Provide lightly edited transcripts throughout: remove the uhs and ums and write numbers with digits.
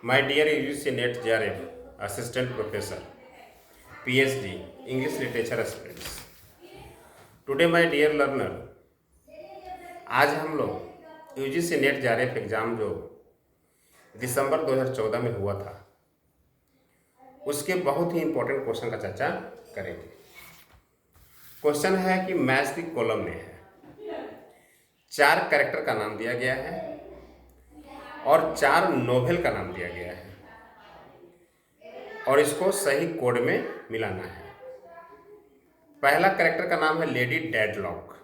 My dear UGC NET JRF Assistant Professor PhD English Literature Aspirants, Today my dear learner, आज हम लोग UGC NET JRF exam जो दिसंबर 2014 में हुआ था उसके बहुत ही इम्पोर्टेंट क्वेश्चन का चर्चा करेंगे। क्वेश्चन है कि मैच द कॉलम में है, 4 कैरेक्टर का नाम दिया गया है और 4 नोवेल का नाम दिया गया है और इसको सही कोड में मिलाना है। पहला कैरेक्टर का नाम है लेडी डेडलॉक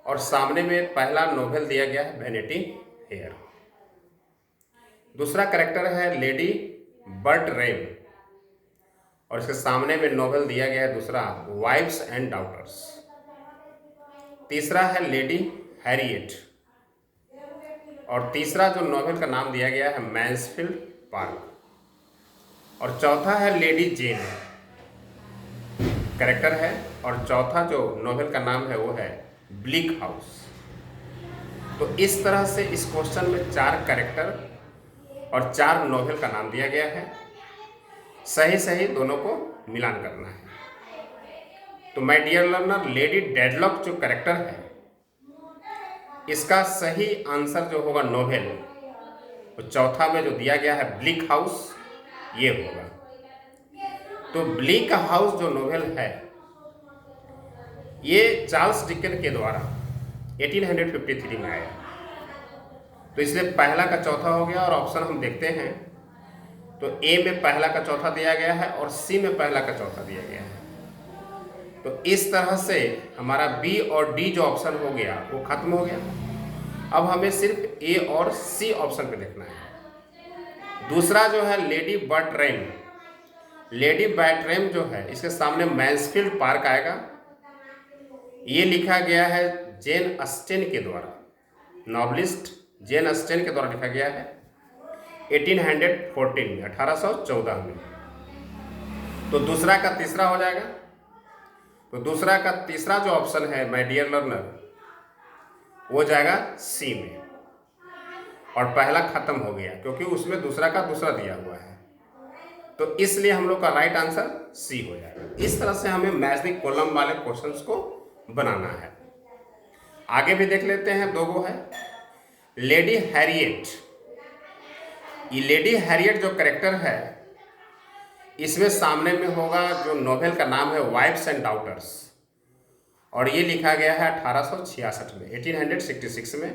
और सामने में पहला नोवेल दिया गया है वैनिटी फेयर। दूसरा कैरेक्टर है लेडी बर्ट रेम और इसके सामने में नोवेल दिया गया है दूसरा वाइफ्स एंड डॉटर्स। तीसरा है लेडी हैरियट और तीसरा जो नोवेल का नाम दिया गया है मैन्सफील्ड पार्क। और चौथा है लेडी जेन कैरेक्टर है और चौथा जो नोवेल का नाम है वो है ब्लिक हाउस। तो इस तरह से इस क्वेश्चन में 4 कैरेक्टर और 4 नोवेल का नाम दिया गया है, सही सही दोनों को मिलान करना है। तो my dear learner, Lady Dedlock जो कैरेक्टर है इसका सही आंसर जो होगा नोवेल, तो चौथा में जो दिया गया है ब्लिक हाउस ये होगा। तो ब्लिक हाउस जो नोवेल है ये चार्ल्स डिकेंस के द्वारा 1853 में आया। तो इसलिए पहला का चौथा हो गया और ऑप्शन हम देखते हैं तो ए में पहला का चौथा दिया गया है और सी में पहला का चौथा दिया गया है। तो इस तरह से हमारा बी और डी जो ऑप्शन हो गया वो खत्म हो गया। अब हमें सिर्फ ए और सी ऑप्शन पे देखना है। दूसरा जो है लेडी बर्ट्रेम, लेडी बर्ट्रेम जो है इसके सामने मैन्सफील्ड पार्क आएगा। ये लिखा गया है जेन ऑस्टेन के द्वारा, नॉवलिस्ट जेन ऑस्टेन के द्वारा लिखा गया है 1814 में, 1814 में। तो दूसरा का तीसरा हो जाएगा। तो दूसरा का तीसरा जो ऑप्शन है माय डियर लर्नर वो जाएगा सी में और पहला खत्म हो गया क्योंकि उसमें दूसरा का दूसरा दिया हुआ है। तो इसलिए हम लोग का राइट आंसर सी हो जाएगा। इस तरह से हमें मैच द कॉलम वाले क्वेश्चंस को बनाना है। आगे भी देख लेते हैं। 2 गो है लेडी हैरियट। ये लेडी हैरियट जो कैरेक्टर है इसमें सामने में होगा जो नोवेल का नाम है वाइफ्स एंड डॉटर्स और ये लिखा गया है 1866 में, 1866 में।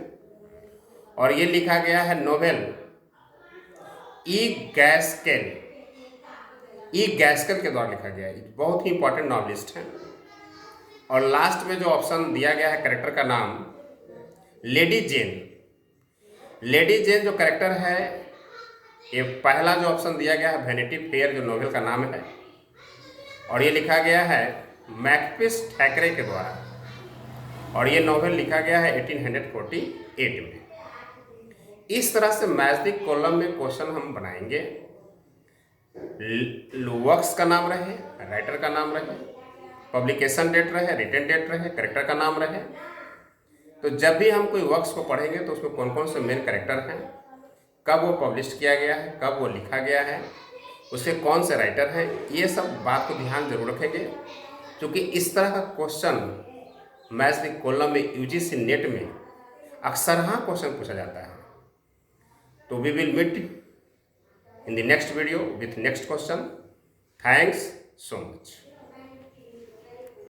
और ये लिखा गया है नोवेल ई गैस्केल के द्वारा लिखा गया है। बहुत ही इंपॉर्टेंट नॉवलिस्ट है। और लास्ट में जो ऑप्शन दिया गया है कैरेक्टर का नाम लेडी जेन। लेडी जेन जो कैरेक्टर है ये पहला जो ऑप्शन दिया गया है वैनिटी फेयर जो नोवेल का नाम है और ये लिखा गया है मैकपिस थैकरे के द्वारा और ये नोवेल लिखा गया है 1848 में। इस तरह से मैच द कॉलम में क्वेश्चन हम बनाएंगे। वर्क्स का नाम रहे, राइटर का नाम रहे, पब्लिकेशन डेट रहे, रिटन डेट रहे, कैरेक्टर का नाम रहे। तो जब भी हम कोई वर्क्स को पढ़ेंगे तो उसमें कौन कौन से मेन कैरेक्टर हैं, कब वो पब्लिश किया गया है, कब वो लिखा गया है, उसके कौन से राइटर हैं, ये सब बात को ध्यान जरूर रखेंगे क्योंकि इस तरह का क्वेश्चन मैच द कॉलम में यूजीसी नेट में अक्सर क्वेश्चन पूछा जाता है। So we will meet in the next video with next question. Thanks so much.